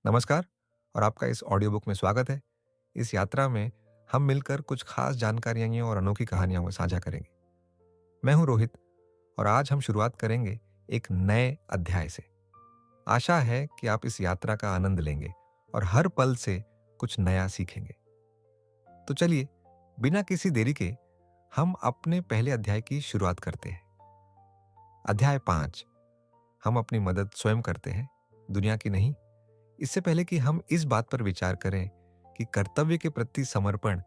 नमस्कार और आपका इस ऑडियो बुक में स्वागत है। इस यात्रा में हम मिलकर कुछ खास जानकारियाँ और अनोखी कहानियों को साझा करेंगे। मैं हूँ रोहित और आज हम शुरुआत करेंगे एक नए अध्याय से। आशा है कि आप इस यात्रा का आनंद लेंगे और हर पल से कुछ नया सीखेंगे। तो चलिए, बिना किसी देरी के हम अपने पहले अध्याय की शुरुआत करते हैं। अध्याय 5। हम अपनी मदद स्वयं करते हैं, दुनिया की नहीं। इससे पहले कि हम इस बात पर विचार करें कि कर्तव्य के प्रति समर्पण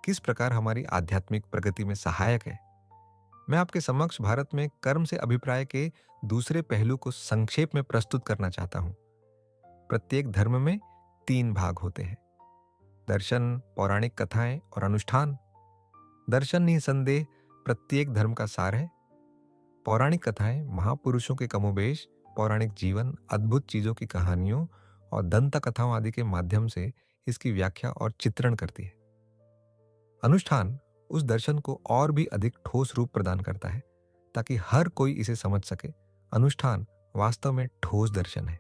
किस प्रकार हमारी आध्यात्मिक प्रगति में सहायक है, मैं आपके समक्ष भारत में कर्म से अभिप्राय के दूसरे पहलू को संक्षेप में प्रस्तुत करना चाहता हूं। प्रत्येक धर्म में 3 भाग होते हैं: दर्शन, पौराणिक कथाएं और अनुष्ठान। दर्शन निसंदेह प्रत्येक धर्म का सार है। पौराणिक कथाएं महापुरुषों के कमोबेश पौराणिक जीवन, अद्भुत चीजों की कहानियों और दंत कथाओं आदि के माध्यम से इसकी व्याख्या और चित्रण करती है। अनुष्ठान उस दर्शन को और भी अधिक ठोस रूप प्रदान करता है ताकि हर कोई इसे समझ सके। अनुष्ठान वास्तव में ठोस दर्शन है।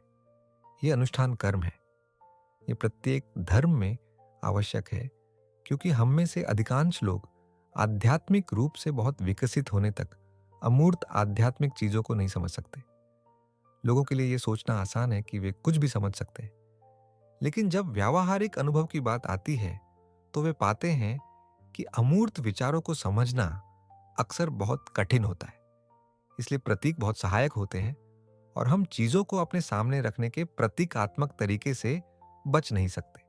यह अनुष्ठान कर्म है। ये प्रत्येक धर्म में आवश्यक है क्योंकि हम में से अधिकांश लोग आध्यात्मिक रूप से बहुत विकसित होने तक अमूर्त आध्यात्मिक चीजों को नहीं समझ सकते। लोगों के लिए यह सोचना आसान है कि वे कुछ भी समझ सकते हैं, लेकिन जब व्यावहारिक अनुभव की बात आती है तो वे पाते हैं कि अमूर्त विचारों को समझना अक्सर बहुत कठिन होता है। इसलिए प्रतीक बहुत सहायक होते हैं और हम चीजों को अपने सामने रखने के प्रतीकात्मक तरीके से बच नहीं सकते।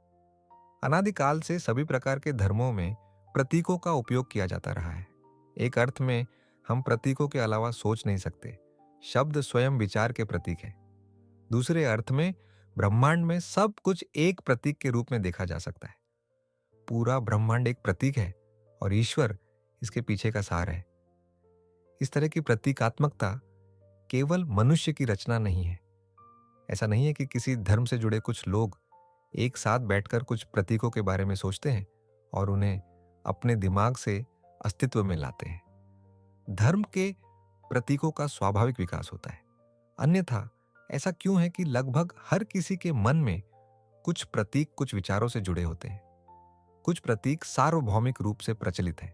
अनादिकाल से सभी प्रकार के धर्मों में प्रतीकों का उपयोग किया जाता रहा है। एक अर्थ में हम प्रतीकों के अलावा सोच नहीं सकते। शब्द स्वयं विचार के प्रतीक है। दूसरे अर्थ में ब्रह्मांड में सब कुछ एक प्रतीक के रूप में देखा जा सकता है। पूरा ब्रह्मांड एक प्रतीक है और ईश्वर इसके पीछे का सार है। इस तरह की प्रतीकात्मकता केवल मनुष्य की रचना नहीं है। ऐसा नहीं है कि किसी धर्म से जुड़े कुछ लोग एक साथ बैठकर कुछ प्रतीकों के बारे में सोचते हैं और उन्हें अपने दिमाग से अस्तित्व में लाते हैं। धर्म के प्रतीकों का स्वाभाविक विकास होता है। अन्यथा ऐसा क्यों है कि लगभग हर किसी के मन में कुछ प्रतीक कुछ विचारों से जुड़े होते हैं। कुछ प्रतीक सार्वभौमिक रूप से प्रचलित हैं।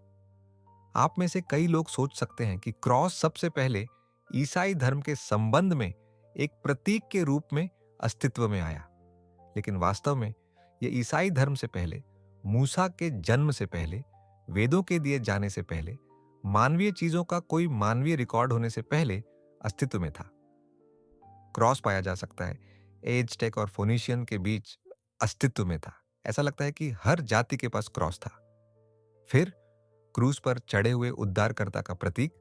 आप में से कई लोग सोच सकते हैं कि क्रॉस सबसे पहले ईसाई धर्म के संबंध में एक प्रतीक के रूप में अस्तित्व में आया, लेकिन वास्तव में यह ईसाई धर्म से पहले, मूसा के जन्म से पहले, वेदों के दिए जाने से पहले, मानवीय चीजों का कोई मानवीय रिकॉर्ड होने से पहले अस्तित्व में था। क्रॉस पाया जा सकता है एज़टेक और फोनिशियन के बीच अस्तित्व में था। ऐसा लगता है कि हर जाति के पास क्रॉस था। फिर क्रूस पर चढ़े हुए उद्धारकर्ता का प्रतीक,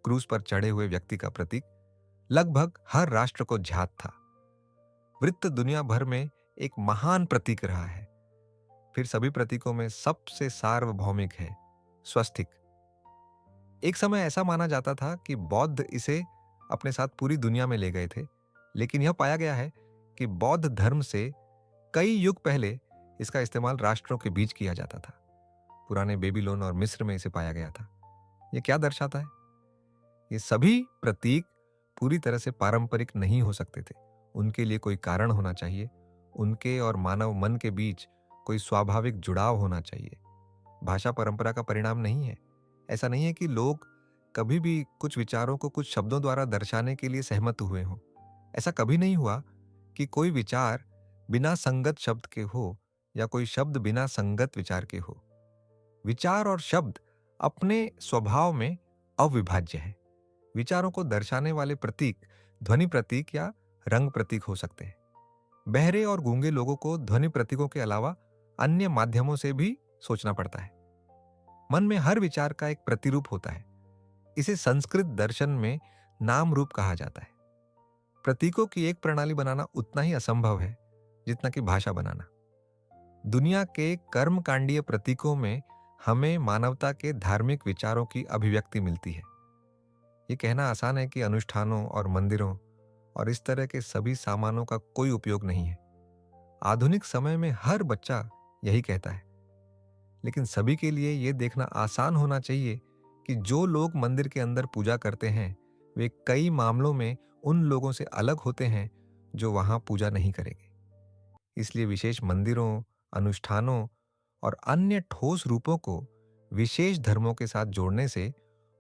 क्रूस पर चढ़े हुए व्यक्ति का प्रतीक लगभग हर राष्ट्र को ज्ञात था। वृत्त दुनिया भर में एक महान प्रतीक रहा है। फिर सभी प्रतीकों में सबसे सार्वभौमिक है स्वस्तिक। एक समय ऐसा माना जाता था कि बौद्ध इसे अपने साथ पूरी दुनिया में ले गए थे, लेकिन यह पाया गया है कि बौद्ध धर्म से कई युग पहले इसका इस्तेमाल राष्ट्रों के बीच किया जाता था। पुराने बेबीलोन और मिस्र में इसे पाया गया था। यह क्या दर्शाता है? ये सभी प्रतीक पूरी तरह से पारंपरिक नहीं हो सकते थे। उनके लिए कोई कारण होना चाहिए। उनके और मानव मन के बीच कोई स्वाभाविक जुड़ाव होना चाहिए। भाषा परंपरा का परिणाम नहीं है। ऐसा नहीं है कि लोग कभी भी कुछ विचारों को कुछ शब्दों द्वारा दर्शाने के लिए सहमत हुए हों। ऐसा कभी नहीं हुआ कि कोई विचार बिना संगत शब्द के हो या कोई शब्द बिना संगत विचार के हो। विचार और शब्द अपने स्वभाव में अविभाज्य हैं। विचारों को दर्शाने वाले प्रतीक ध्वनि प्रतीक या रंग प्रतीक हो सकते हैं। बहरे और गूंगे लोगों को ध्वनि प्रतीकों के अलावा अन्य माध्यमों से भी सोचना पड़ता है। मन में हर विचार का एक प्रतिरूप होता है। इसे संस्कृत दर्शन में नाम रूप कहा जाता है। प्रतीकों की एक प्रणाली बनाना उतना ही असंभव है जितना कि भाषा बनाना। दुनिया के कर्मकांडीय प्रतीकों में हमें मानवता के धार्मिक विचारों की अभिव्यक्ति मिलती है। ये कहना आसान है कि अनुष्ठानों और मंदिरों और इस तरह के सभी सामानों का कोई उपयोग नहीं है। आधुनिक समय में हर बच्चा यही कहता है, लेकिन सभी के लिए यह देखना आसान होना चाहिए कि जो लोग मंदिर के अंदर पूजा करते हैं वे कई मामलों में उन लोगों से अलग होते हैं जो वहां पूजा नहीं करेंगे। इसलिए विशेष मंदिरों, अनुष्ठानों और अन्य ठोस रूपों को विशेष धर्मों के साथ जोड़ने से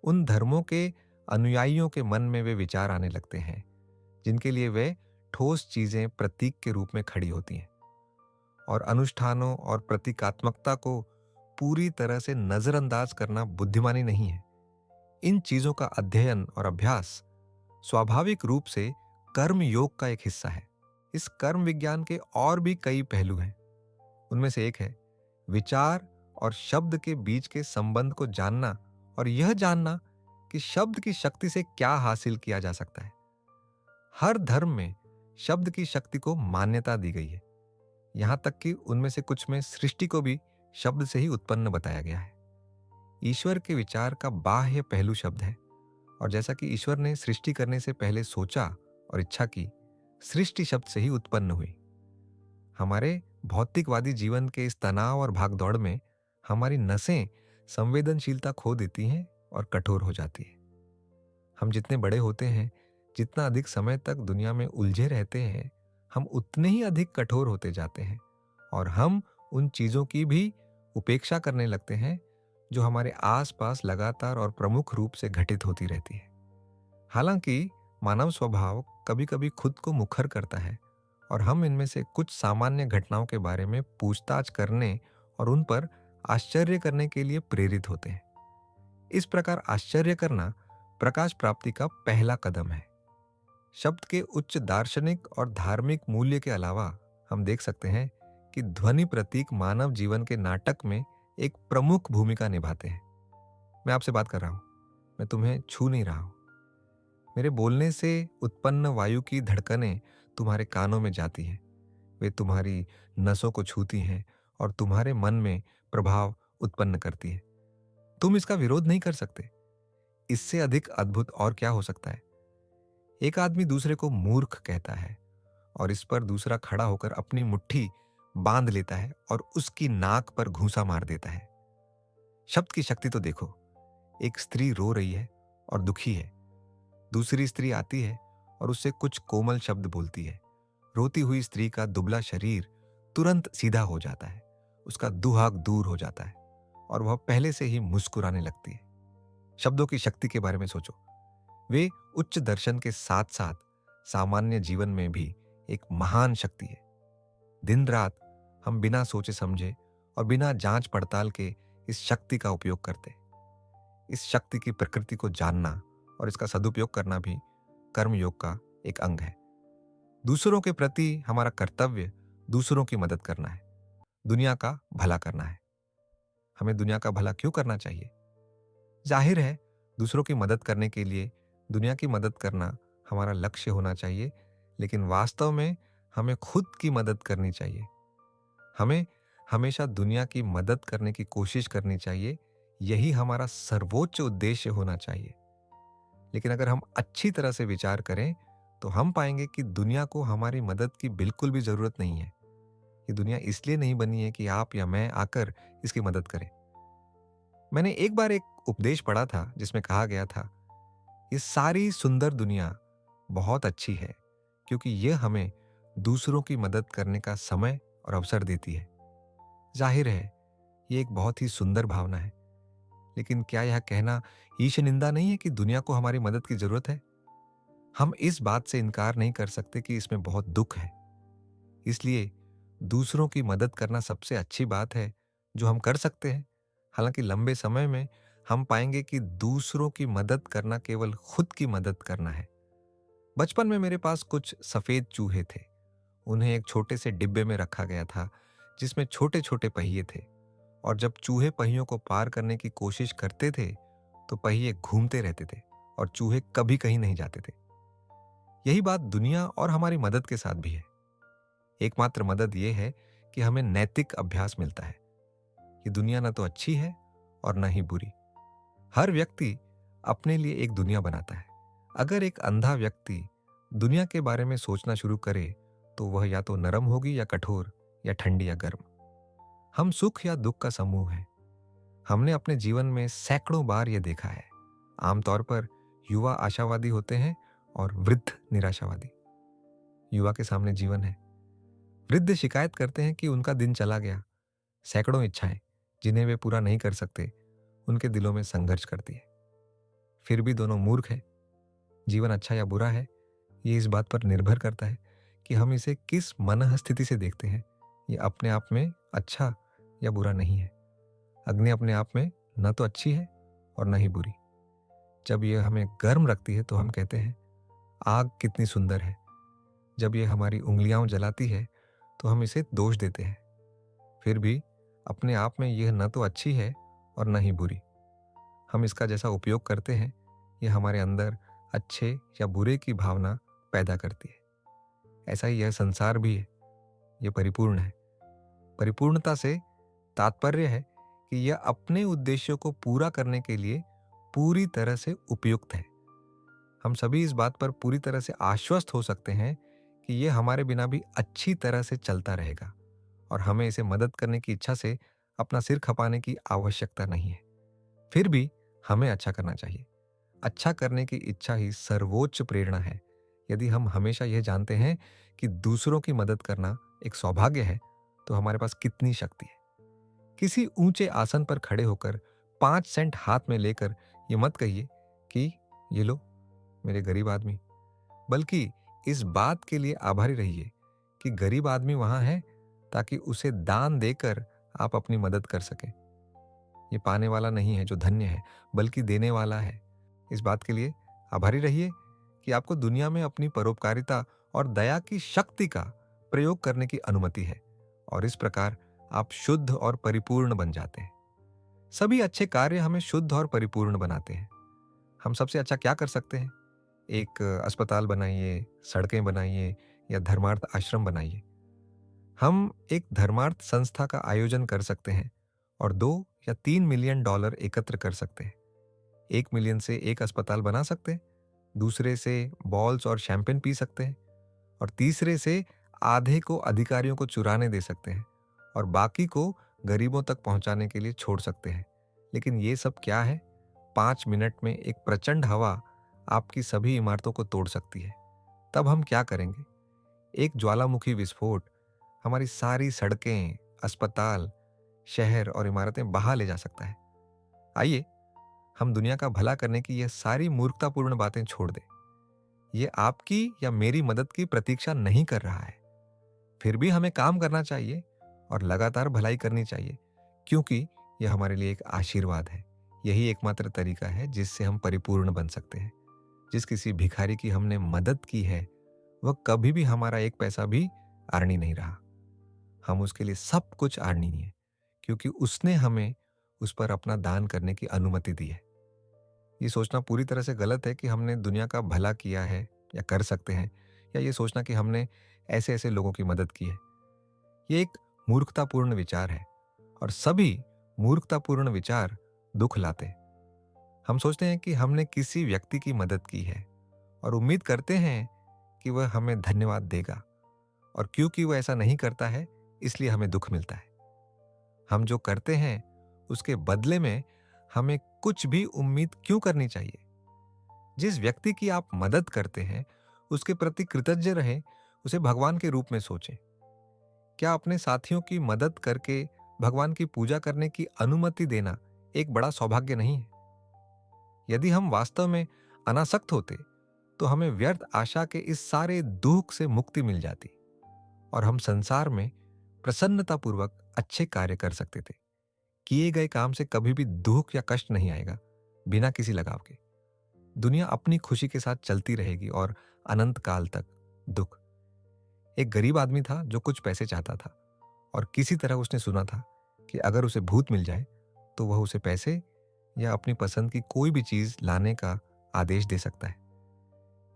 उन धर्मों के अनुयायियों के मन में वे विचार आने लगते हैं जिनके लिए वे ठोस चीजें प्रतीक के रूप में खड़ी होती हैं। और अनुष्ठानों और प्रतीकात्मकता को पूरी तरह से नजरअंदाज करना बुद्धिमानी नहीं है। इन चीजों का अध्ययन और अभ्यास स्वाभाविक रूप से कर्म योग का एक हिस्सा है। इस कर्म विज्ञान के और भी कई पहलू हैं। उनमें से एक है विचार और शब्द के बीच के संबंध को जानना और यह जानना कि शब्द की शक्ति से क्या हासिल किया जा सकता है। हर धर्म में शब्द की शक्ति को मान्यता दी गई है, यहां तक कि उनमें से कुछ में सृष्टि को भी शब्द से ही उत्पन्न बताया गया है। ईश्वर के विचार का बाह्य पहलू शब्द है, और जैसा कि ईश्वर ने सृष्टि करने से पहले सोचा और इच्छा की, सृष्टि शब्द से ही उत्पन्न हुई। हमारे भौतिकवादी जीवन के इस तनाव और भागदौड़ में हमारी नसें संवेदनशीलता खो देती हैं और कठोर हो जाती है। हम जितने बड़े होते हैं, जितना अधिक समय तक दुनिया में उलझे रहते हैं, हम उतने ही अधिक कठोर होते जाते हैं और हम उन चीजों की भी उपेक्षा करने लगते हैं जो हमारे आसपास लगातार और प्रमुख रूप से घटित होती रहती है। हालांकि मानव स्वभाव कभी कभी खुद को मुखर करता है और हम इनमें से कुछ सामान्य घटनाओं के बारे में पूछताछ करने और उन पर आश्चर्य करने के लिए प्रेरित होते हैं। इस प्रकार आश्चर्य करना प्रकाश प्राप्ति का पहला कदम है। शब्द के उच्च दार्शनिक और धार्मिक मूल्य के अलावा हम देख सकते हैं कि ध्वनि प्रतीक मानव जीवन के नाटक में एक प्रमुख भूमिका निभाते हैं। मैं आपसे बात कर रहा हूं, मैं तुम्हें छू नहीं रहा हूं। मेरे बोलने से उत्पन्न वायु की धड़कनें तुम्हारे कानों में जाती हैं, वे तुम्हारी नसों को छूती हैं और तुम्हारे मन में प्रभाव उत्पन्न करती है। तुम इसका विरोध नहीं कर सकते। इससे अधिक अद्भुत और क्या हो सकता है। एक आदमी दूसरे को मूर्ख कहता है और इस पर दूसरा खड़ा होकर अपनी मुट्ठी बांध लेता है और उसकी नाक पर घूंसा मार देता है। शब्द की शक्ति तो देखो। एक स्त्री रो रही है और दुखी है, दूसरी स्त्री आती है और उससे कुछ कोमल शब्द बोलती है। रोती हुई स्त्री का दुबला शरीर तुरंत सीधा हो जाता है, उसका दुहाग दूर हो जाता है और वह पहले से ही मुस्कुराने लगती है। शब्दों की शक्ति के बारे में सोचो। वे उच्च दर्शन के साथ साथ सामान्य जीवन में भी एक महान शक्ति है। दिन रात हम बिना सोचे समझे और बिना जांच पड़ताल के इस शक्ति का उपयोग करते। इस शक्ति की प्रकृति को जानना और इसका सदुपयोग करना भी कर्मयोग का एक अंग है। दूसरों के प्रति हमारा कर्तव्य दूसरों की मदद करना है, दुनिया का भला करना है। हमें दुनिया का भला क्यों करना चाहिए? जाहिर है, दूसरों की मदद करने के लिए दुनिया की मदद करना हमारा लक्ष्य होना चाहिए, लेकिन वास्तव में हमें खुद की मदद करनी चाहिए। हमें हमेशा दुनिया की मदद करने की कोशिश करनी चाहिए, यही हमारा सर्वोच्च उद्देश्य होना चाहिए। लेकिन अगर हम अच्छी तरह से विचार करें तो हम पाएंगे कि दुनिया को हमारी मदद की बिल्कुल भी जरूरत नहीं है। ये दुनिया इसलिए नहीं बनी है कि आप या मैं आकर इसकी मदद करें। मैंने एक बार एक उपदेश पढ़ा था जिसमें कहा गया था, ये सारी सुंदर दुनिया बहुत अच्छी है क्योंकि यह हमें दूसरों की मदद करने का समय और अवसर देती है। जाहिर है, ये एक बहुत ही सुंदर भावना है, लेकिन क्या यह कहना ईश निंदा नहीं है कि दुनिया को हमारी मदद की जरूरत है? हम इस बात से इनकार नहीं कर सकते कि इसमें बहुत दुख है। इसलिए दूसरों की मदद करना सबसे अच्छी बात है जो हम कर सकते हैं। हालांकि लंबे समय में हम पाएंगे कि दूसरों की मदद करना केवल खुद की मदद करना है। बचपन में मेरे पास कुछ सफेद चूहे थे। उन्हें एक छोटे से डिब्बे में रखा गया था जिसमें छोटे छोटे पहिए थे, और जब चूहे पहियों को पार करने की कोशिश करते थे तो पहिए घूमते रहते थे और चूहे कभी कहीं नहीं जाते थे। यही बात दुनिया और हमारी मदद के साथ भी है। एकमात्र मदद यह है कि हमें नैतिक अभ्यास मिलता है। ये दुनिया न तो अच्छी है और न ही बुरी। हर व्यक्ति अपने लिए एक दुनिया बनाता है। अगर एक अंधा व्यक्ति दुनिया के बारे में सोचना शुरू करे तो वह या तो नरम होगी या कठोर, या ठंडी या गर्म। हम सुख या दुख का समूह है। हमने अपने जीवन में सैकड़ों बार यह देखा है। आमतौर पर युवा आशावादी होते हैं और वृद्ध निराशावादी। युवा के सामने जीवन है, वृद्ध शिकायत करते हैं कि उनका दिन चला गया। सैकड़ों इच्छाएं जिन्हें वे पूरा नहीं कर सकते, उनके दिलों में संघर्ष करती है। फिर भी दोनों मूर्ख है। जीवन अच्छा या बुरा है, ये इस बात पर निर्भर करता है कि हम इसे किस मनः स्थिति से देखते हैं। ये अपने आप में अच्छा या बुरा नहीं है। अग्नि अपने आप में न तो अच्छी है और न ही बुरी। जब ये हमें गर्म रखती है तो हम कहते हैं आग कितनी सुंदर है। जब ये हमारी उंगलियां जलाती है तो हम इसे दोष देते हैं। फिर भी अपने आप में यह न तो अच्छी है और न ही बुरी। हम इसका जैसा उपयोग करते हैं, यह हमारे अंदर अच्छे या बुरे की भावना पैदा करती है। ऐसा ही यह संसार भी है। यह परिपूर्ण है। परिपूर्णता से तात्पर्य है कि यह अपने उद्देश्यों को पूरा करने के लिए पूरी तरह से उपयुक्त है। हम सभी इस बात पर पूरी तरह से आश्वस्त हो सकते हैं कि यह हमारे बिना भी अच्छी तरह से चलता रहेगा और हमें इसे मदद करने की इच्छा से अपना सिर खपाने की आवश्यकता नहीं है। फिर भी हमें अच्छा करना चाहिए। अच्छा करने की इच्छा ही सर्वोच्च प्रेरणा है। यदि हम हमेशा यह जानते हैं कि दूसरों की मदद करना एक सौभाग्य है, तो हमारे पास कितनी शक्ति है। किसी ऊंचे आसन पर खड़े होकर 5 सेंट हाथ में लेकर ये मत कहिए कि ये लो मेरे गरीब आदमी, बल्कि इस बात के लिए आभारी रहिए कि गरीब आदमी वहां है ताकि उसे दान देकर आप अपनी मदद कर सकें। ये पाने वाला नहीं है जो धन्य है, बल्कि देने वाला है। इस बात के लिए आभारी रहिए कि आपको दुनिया में अपनी परोपकारिता और दया की शक्ति का प्रयोग करने की अनुमति है और इस प्रकार आप शुद्ध और परिपूर्ण बन जाते हैं। सभी अच्छे कार्य हमें शुद्ध और परिपूर्ण बनाते हैं। हम सबसे अच्छा क्या कर सकते हैं? एक अस्पताल बनाइए, सड़कें बनाइए या धर्मार्थ आश्रम बनाइए। हम एक धर्मार्थ संस्था का आयोजन कर सकते हैं और 2 या 3 मिलियन डॉलर एकत्र कर सकते हैं। 1 मिलियन से एक अस्पताल बना सकते हैं, दूसरे से बॉल्स और शैंपेन पी सकते हैं और तीसरे से आधे को अधिकारियों को चुराने दे सकते हैं और बाकी को गरीबों तक पहुंचाने के लिए छोड़ सकते हैं। लेकिन ये सब क्या है? 5 मिनट में एक प्रचंड हवा आपकी सभी इमारतों को तोड़ सकती है। तब हम क्या करेंगे? एक ज्वालामुखी विस्फोट हमारी सारी सड़कें, अस्पताल, शहर और इमारतें बहा ले जा सकता है। आइए हम दुनिया का भला करने की यह सारी मूर्खतापूर्ण बातें छोड़ दें। ये आपकी या मेरी मदद की प्रतीक्षा नहीं कर रहा है। फिर भी हमें काम करना चाहिए और लगातार भलाई करनी चाहिए, क्योंकि यह हमारे लिए एक आशीर्वाद है। यही एकमात्र तरीका है जिससे हम परिपूर्ण बन सकते हैं। जिस किसी भिखारी की हमने मदद की है, वह कभी भी हमारा एक पैसा भी आर्नी नहीं रहा। हम उसके लिए सब कुछ आर्नी है, क्योंकि उसने हमें उस पर अपना दान करने की अनुमति दी है। ये सोचना पूरी तरह से गलत है कि हमने दुनिया का भला किया है या कर सकते हैं, या ये सोचना कि हमने ऐसे ऐसे लोगों की मदद की है। ये एक मूर्खतापूर्ण विचार है और सभी मूर्खतापूर्ण विचार दुख लाते हैं। हम सोचते हैं कि हमने किसी व्यक्ति की मदद की है और उम्मीद करते हैं कि वह हमें धन्यवाद देगा, और क्योंकि वह ऐसा नहीं करता है इसलिए हमें दुख मिलता है। हम जो करते हैं उसके बदले में हमें कुछ भी उम्मीद क्यों करनी चाहिए? जिस व्यक्ति की आप मदद करते हैं उसके प्रति कृतज्ञ रहें, उसे भगवान के रूप में सोचें। क्या अपने साथियों की मदद करके भगवान की पूजा करने की अनुमति देना एक बड़ा सौभाग्य नहीं है? यदि हम वास्तव में अनासक्त होते तो हमें व्यर्थ आशा के इस सारे दुख से मुक्ति मिल जाती और हम संसार में प्रसन्नतापूर्वक अच्छे कार्य कर सकते थे। किए गए काम से कभी भी दुख या कष्ट नहीं आएगा, बिना किसी लगाव के। दुनिया अपनी खुशी के साथ चलती रहेगी और अनंत काल तक दुख। एक गरीब आदमी था जो कुछ पैसे चाहता था और किसी तरह उसने सुना था कि अगर उसे भूत मिल जाए तो वह उसे पैसे या अपनी पसंद की कोई भी चीज लाने का आदेश दे सकता है।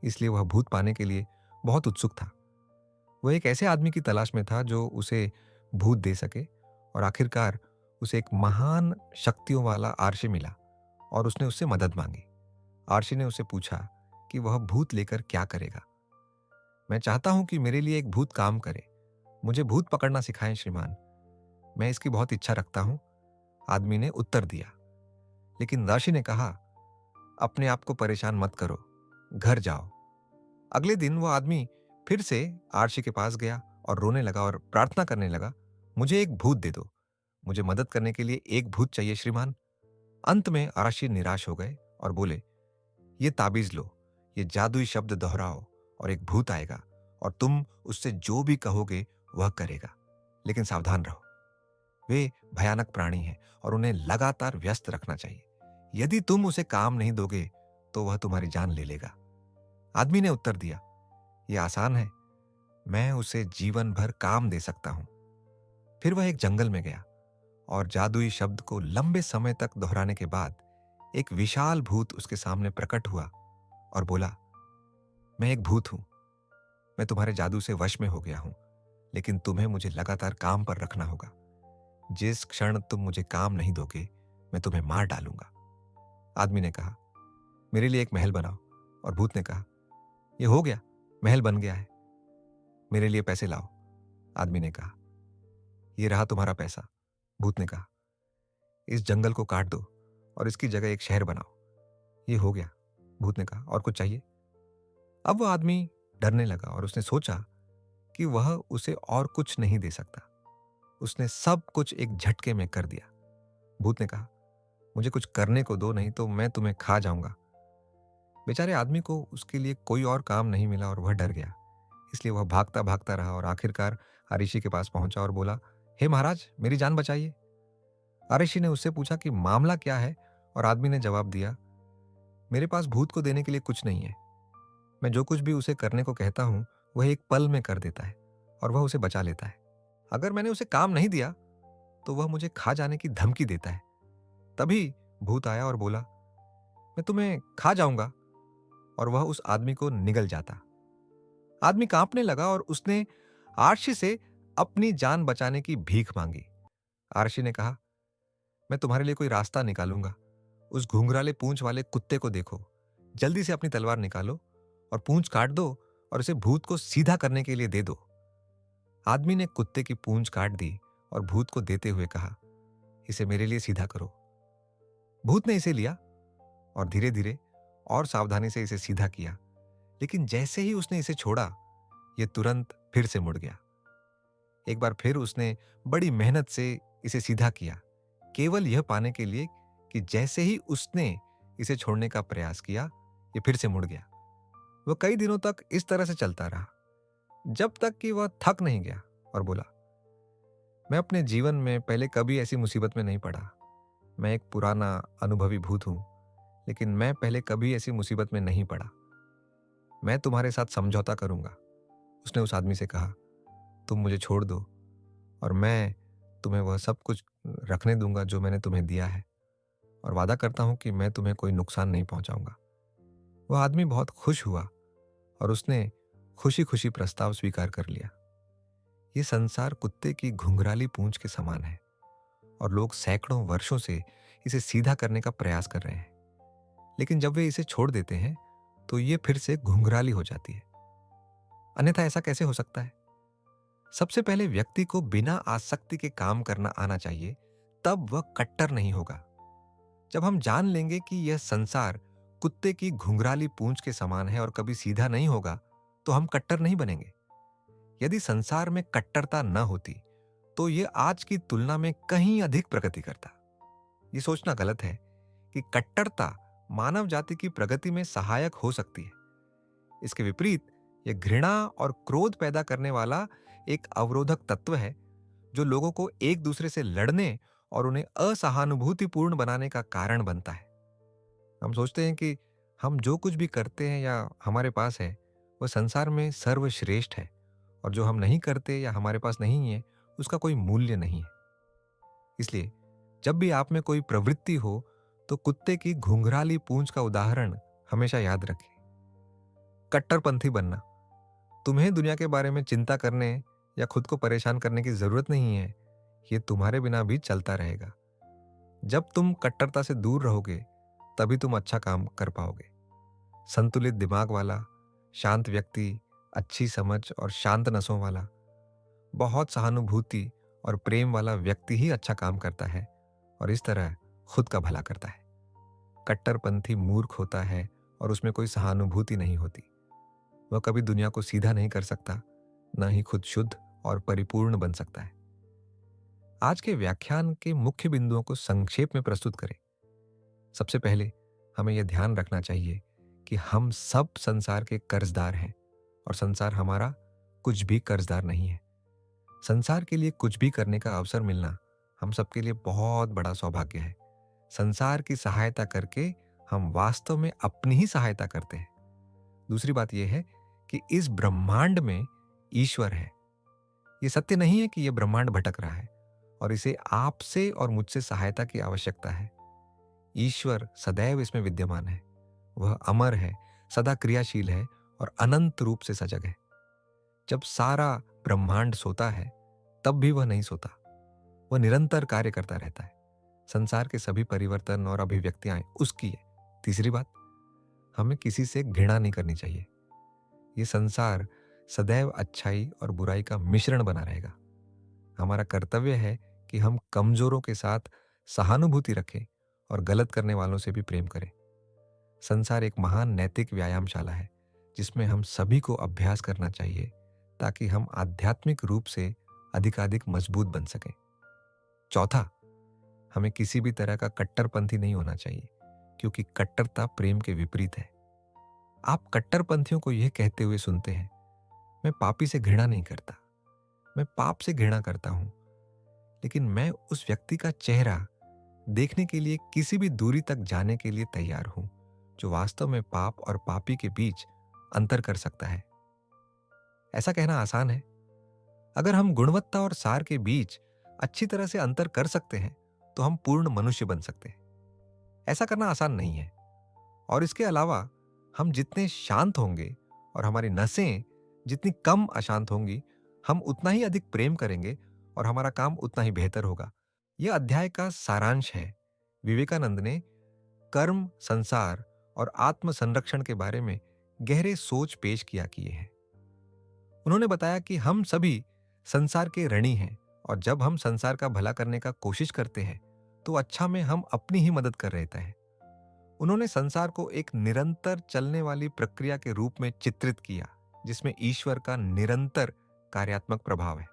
इसलिए वह भूत पाने के लिए बहुत उत्सुक था। वह एक ऐसे आदमी की तलाश में था जो उसे भूत दे सके और आखिरकार उसे एक महान शक्तियों वाला आर्षि मिला और उसने उससे मदद मांगी। आर्षि ने उससे पूछा कि वह भूत लेकर क्या करेगा। मैं चाहता हूं कि मेरे लिए एक भूत काम करे। मुझे भूत पकड़ना सिखाएं श्रीमान। मैं इसकी बहुत इच्छा रखता हूं, आदमी ने उत्तर दिया। लेकिन आर्षि ने कहा, अपने आप को परेशान मत करो, घर जाओ। अगले दिन वह आदमी फिर से आर्षि के पास गया और रोने लगा और प्रार्थना करने लगा, मुझे एक भूत दे दो, मुझे मदद करने के लिए एक भूत चाहिए श्रीमान। अंत में आराशी निराश हो गए और बोले, ये ताबीज लो, ये जादुई शब्द दोहराओ और एक भूत आएगा और तुम उससे जो भी कहोगे वह करेगा। लेकिन सावधान रहो, वे भयानक प्राणी हैं और उन्हें लगातार व्यस्त रखना चाहिए। यदि तुम उसे काम नहीं दोगे तो वह तुम्हारी जान ले लेगा। आदमी ने उत्तर दिया, यह आसान है, मैं उसे जीवन भर काम दे सकता हूं। फिर वह एक जंगल में गया और जादुई शब्द को लंबे समय तक दोहराने के बाद एक विशाल भूत उसके सामने प्रकट हुआ और बोला, मैं एक भूत हूं, मैं तुम्हारे जादू से वश में हो गया हूं, लेकिन तुम्हें मुझे लगातार काम पर रखना होगा। जिस क्षण तुम मुझे काम नहीं दोगे मैं तुम्हें मार डालूंगा। आदमी ने कहा, मेरे लिए एक महल बनाओ। और भूत ने कहा, यह हो गया, महल बन गया है। मेरे लिए पैसे लाओ। आदमी ने कहा, यह रहा तुम्हारा पैसा। भूत ने कहा, इस जंगल को काट दो और इसकी जगह एक शहर बनाओ। यह हो गया। भूत ने कहा, और कुछ चाहिए? अब वह आदमी डरने लगा और उसने सोचा कि वह उसे और कुछ नहीं दे सकता। उसने सब कुछ एक झटके में कर दिया। भूत ने कहा, मुझे कुछ करने को दो, नहीं तो मैं तुम्हें खा जाऊंगा। बेचारे आदमी को उसके लिए कोई और काम नहीं मिला और वह डर गया। इसलिए वह भागता भागता रहा और आखिरकार आरिशी के पास पहुंचा और बोला, हे महाराज, मेरी जान बचाइए। आरिशी ने उससे पूछा कि मामला क्या है, और आदमी ने जवाब दिया, मेरे पास भूत को देने के लिए कुछ नहीं है। मैं जो कुछ भी उसे करने को कहता हूं वह एक पल में कर देता है और वह उसे बचा लेता है। अगर मैंने उसे काम नहीं दिया तो वह मुझे खा जाने की धमकी देता है। तभी भूत आया और बोला, मैं तुम्हें खा जाऊंगा, और वह उस आदमी को निगल जाता। आदमी कांपने लगा और उसने आरशी से अपनी जान बचाने की भीख मांगी। आरशी ने कहा, मैं तुम्हारे लिए कोई रास्ता निकालूंगा। उस घुंघराले पूंछ वाले कुत्ते को देखो, जल्दी से अपनी तलवार निकालो और पूंछ काट दो और उसे भूत को सीधा करने के लिए दे दो। आदमी ने कुत्ते की पूंछ काट दी और भूत को देते हुए कहा, इसे मेरे लिए सीधा करो। भूत ने इसे लिया और धीरे धीरे और सावधानी से इसे सीधा किया, लेकिन जैसे ही उसने इसे छोड़ा यह तुरंत फिर से मुड़ गया। एक बार फिर उसने बड़ी मेहनत से इसे सीधा किया, केवल यह पाने के लिए कि जैसे ही उसने इसे छोड़ने का प्रयास किया यह फिर से मुड़ गया। वह कई दिनों तक इस तरह से चलता रहा, जब तक कि वह थक नहीं गया और बोला, मैं अपने जीवन में पहले कभी ऐसी मुसीबत में नहीं पड़ा। मैं एक पुराना अनुभवी भूत हूं, लेकिन मैं पहले कभी ऐसी मुसीबत में नहीं पड़ा। मैं तुम्हारे साथ समझौता करूंगा। उसने उस आदमी से कहा, तुम मुझे छोड़ दो और मैं तुम्हें वह सब कुछ रखने दूंगा जो मैंने तुम्हें दिया है, और वादा करता हूं कि मैं तुम्हें कोई नुकसान नहीं पहुंचाऊंगा। वह आदमी बहुत खुश हुआ और उसने खुशी खुशी प्रस्ताव स्वीकार कर लिया। यह संसार कुत्ते की घुंघराली पूंछ के समान है और लोग सैकड़ों वर्षों से इसे सीधा करने का प्रयास कर रहे हैं, लेकिन जब वे इसे छोड़ देते हैं तो ये फिर से घुंघराली हो जाती है। अन्यथा ऐसा कैसे हो सकता है? सबसे पहले व्यक्ति को बिना आसक्ति के काम करना आना चाहिए, तब वह कट्टर नहीं होगा। जब हम जान लेंगे कि यह संसार कुत्ते की घुंघराली पूंछ के समान है और कभी सीधा नहीं होगा, तो हम कट्टर नहीं बनेंगे। यदि संसार में कट्टरता न होती तो यह आज की तुलना में कहीं अधिक प्रगति करता। यह सोचना गलत है कि कट्टरता मानव जाति की प्रगति में सहायक हो सकती है। इसके विपरीत यह घृणा और क्रोध पैदा करने वाला एक अवरोधक तत्व है, जो लोगों को एक दूसरे से लड़ने और उन्हें असहानुभूतिपूर्ण बनाने का कारण बनता है। हम सोचते हैं कि हम जो कुछ भी करते हैं या हमारे पास है वह संसार में सर्वश्रेष्ठ है, और जो हम नहीं करते या हमारे पास नहीं है उसका कोई मूल्य नहीं है। इसलिए जब भी आप में कोई प्रवृत्ति हो तो कुत्ते की घुंघराली पूंछ का उदाहरण हमेशा याद रखें। कट्टरपंथी बनना, तुम्हें दुनिया के बारे में चिंता करने या खुद को परेशान करने की जरूरत नहीं है। यह तुम्हारे बिना भी चलता रहेगा। जब तुम कट्टरता से दूर रहोगे तभी तुम अच्छा काम कर पाओगे। संतुलित दिमाग वाला, शांत व्यक्ति, अच्छी समझ और शांत नसों वाला, बहुत सहानुभूति और प्रेम वाला व्यक्ति ही अच्छा काम करता है और इस तरह खुद का भला करता है। कट्टरपंथी मूर्ख होता है और उसमें कोई सहानुभूति नहीं होती। वह कभी दुनिया को सीधा नहीं कर सकता, न ही खुद शुद्ध और परिपूर्ण बन सकता है। आज के व्याख्यान के मुख्य बिंदुओं को संक्षेप में प्रस्तुत करें। सबसे पहले हमें यह ध्यान रखना चाहिए कि हम सब संसार के कर्जदार हैं और संसार हमारा कुछ भी कर्जदार नहीं है। संसार के लिए कुछ भी करने का अवसर मिलना हम सबके लिए बहुत बड़ा सौभाग्य है। संसार की सहायता करके हम वास्तव में अपनी ही सहायता करते हैं। दूसरी बात यह है कि इस ब्रह्मांड में ईश्वर है। यह सत्य नहीं है कि यह ब्रह्मांड भटक रहा है और इसे आपसे और मुझसे सहायता की आवश्यकता है। ईश्वर सदैव इसमें विद्यमान है। वह अमर है, सदा क्रियाशील है और अनंत रूप से सजग है। जब सारा ब्रह्मांड सोता है तब भी वह नहीं सोता, वह निरंतर कार्य करता रहता है। संसार के सभी परिवर्तन और अभिव्यक्तियां उसकी है। तीसरी बात, हमें किसी से घृणा नहीं करनी चाहिए। यह संसार सदैव अच्छाई और बुराई का मिश्रण बना रहेगा। हमारा कर्तव्य है कि हम कमजोरों के साथ सहानुभूति रखें और गलत करने वालों से भी प्रेम करें। संसार एक महान नैतिक व्यायामशाला है जिसमें हम सभी को अभ्यास करना चाहिए ताकि हम आध्यात्मिक रूप से अधिकाधिक मजबूत बन सकें। चौथा, हमें किसी भी तरह का कट्टरपंथी नहीं होना चाहिए क्योंकि कट्टरता प्रेम के विपरीत है। आप कट्टरपंथियों को यह कहते हुए सुनते हैं, मैं पापी से घृणा नहीं करता, मैं पाप से घृणा करता हूं, लेकिन मैं उस व्यक्ति का चेहरा देखने के लिए किसी भी दूरी तक जाने के लिए तैयार हूं जो वास्तव में पाप और पापी के बीच अंतर कर सकता है। ऐसा कहना आसान है। अगर हम गुणवत्ता और सार के बीच अच्छी तरह से अंतर कर सकते हैं तो हम पूर्ण मनुष्य बन सकते हैं। ऐसा करना आसान नहीं है। और इसके अलावा हम जितने शांत होंगे और हमारी नसें जितनी कम अशांत होंगी, हम उतना ही अधिक प्रेम करेंगे और हमारा काम उतना ही बेहतर होगा। यह अध्याय का सारांश है। विवेकानंद ने कर्म, संसार और आत्म संरक्षण के बारे में गहरे सोच पेश किया किए हैं। उन्होंने बताया कि हम सभी संसार के ऋणी हैं और जब हम संसार का भला करने का कोशिश करते हैं तो अच्छा में हम अपनी ही मदद कर रहते हैं। उन्होंने संसार को एक निरंतर चलने वाली प्रक्रिया के रूप में चित्रित किया जिसमें ईश्वर का निरंतर कार्यात्मक प्रभाव है।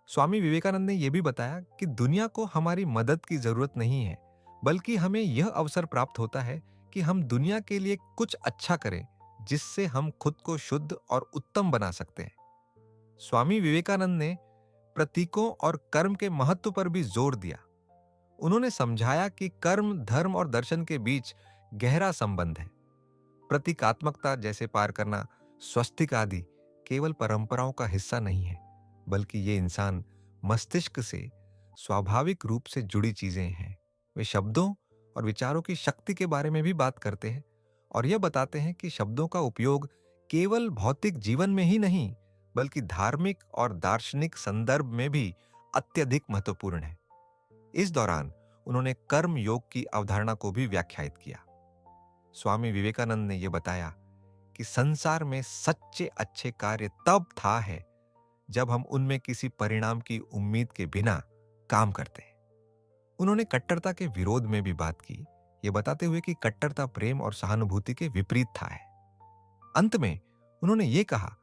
स्वामी विवेकानंद ने यह भी बताया कि दुनिया को हमारी मदद की जरूरत नहीं है, बल्कि हमें यह अवसर प्राप्त होता है कि हम दुनिया के लिए कुछ अच्छा करें जिससे हम खुद को शुद्ध और उत्तम बना सकते हैं। स्वामी विवेकानंद ने प्रतीकों और कर्म के महत्व पर भी जोर दिया। उन्होंने समझाया कि कर्म, धर्म और दर्शन के बीच गहरा संबंध है। प्रतीकात्मकता जैसे पार करना, स्वस्तिक आदि केवल परंपराओं का हिस्सा नहीं है, बल्कि ये इंसान मस्तिष्क से स्वाभाविक रूप से जुड़ी चीजें हैं। वे शब्दों और विचारों की शक्ति के बारे में भी बात करते हैं और यह बताते हैं कि शब्दों का उपयोग केवल भौतिक जीवन में ही नहीं, बल्कि धार्मिक और दार्शनिक संदर्भ में भी अत्यधिक महत्वपूर्ण है। इस दौरान उन्होंने कर्म योग की अवधारणा को भी व्याख्यायित किया। स्वामी विवेकानंद ने यह बताया कि संसार में सच्चे अच्छे कार्य तब था है जब हम उनमें किसी परिणाम की उम्मीद के बिना काम करते हैं। उन्होंने कट्टरता के विरोध में भी बात की, यह बताते हुए कि कट्टरता प्रेम और सहानुभूति के विपरीत था है। अंत में उन्होंने ये कहा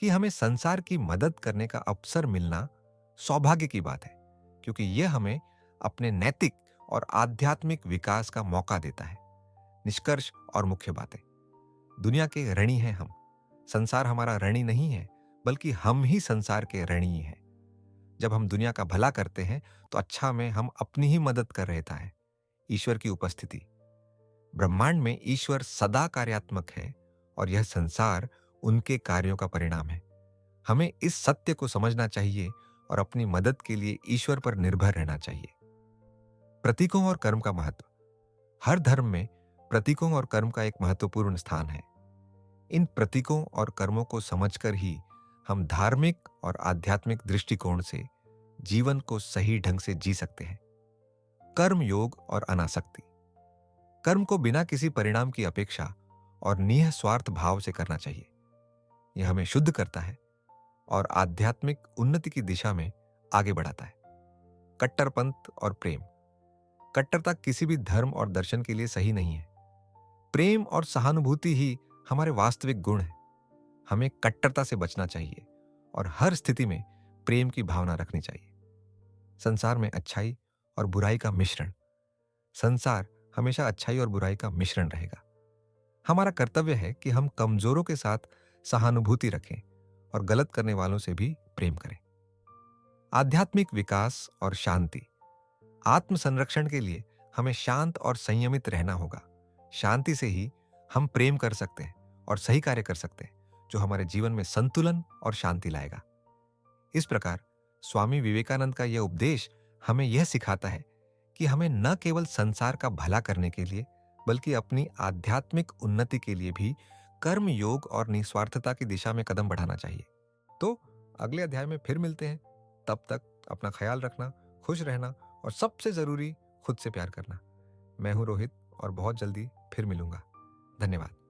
कि हमें संसार की मदद करने का अवसर मिलना सौभाग्य की बात है, क्योंकि यह हमें अपने नैतिक और आध्यात्मिक विकास का मौका देता है। निष्कर्ष और मुख्य बातें, दुनिया के ऋणी हैं हम। संसार हमारा ऋणी नहीं है, बल्कि हम ही संसार के ऋणी हैं। जब हम दुनिया का भला करते हैं तो अच्छा में हम अपनी ही मदद कर रहता है। ईश्वर की उपस्थिति, ब्रह्मांड में ईश्वर सदा कार्यात्मक है और यह संसार उनके कार्यों का परिणाम है। हमें इस सत्य को समझना चाहिए और अपनी मदद के लिए ईश्वर पर निर्भर रहना चाहिए। प्रतीकों और कर्म का महत्व, हर धर्म में प्रतीकों और कर्म का एक महत्वपूर्ण स्थान है। इन प्रतीकों और कर्मों को समझकर ही हम धार्मिक और आध्यात्मिक दृष्टिकोण से जीवन को सही ढंग से जी सकते हैं। कर्म योग और अनासक्ति, कर्म को बिना किसी परिणाम की अपेक्षा और निःस्वार्थ भाव से करना चाहिए। यह हमें शुद्ध करता है और आध्यात्मिक उन्नति की दिशा में आगे बढ़ाता है। कट्टरपंथ और प्रेम, कट्टरता किसी भी धर्म और दर्शन के लिए सही नहीं है। प्रेम और सहानुभूति ही हमारे वास्तविक गुण हैं। हमें कट्टरता से बचना चाहिए और हर स्थिति में प्रेम की भावना रखनी चाहिए। संसार में अच्छाई और बुराई का मिश्रण संसार हमेशा अच्छाई और बुराई का मिश्रण रहेगा। हमारा कर्तव्य है कि हम कमजोरों के साथ सहानुभूति रखें और गलत करने वालों से भी प्रेम करें। आध्यात्मिक विकास और शांति आत्म संरक्षण के लिए हमें शांत और संयमित रहना होगा। शांति से ही हम प्रेम कर सकते हैं और सही कार्य कर सकते हैं, जो हमारे जीवन में संतुलन और शांति लाएगा। इस प्रकार स्वामी विवेकानंद का यह उपदेश हमें यह सिखाता है कि हमें न केवल संसार का भला करने के लिए, बल्कि अपनी आध्यात्मिक उन्नति के लिए भी कर्म योग और निस्वार्थता की दिशा में कदम बढ़ाना चाहिए। तो अगले अध्याय में फिर मिलते हैं। तब तक अपना ख्याल रखना, खुश रहना और सबसे जरूरी खुद से प्यार करना। मैं हूं रोहित और बहुत जल्दी फिर मिलूंगा। धन्यवाद।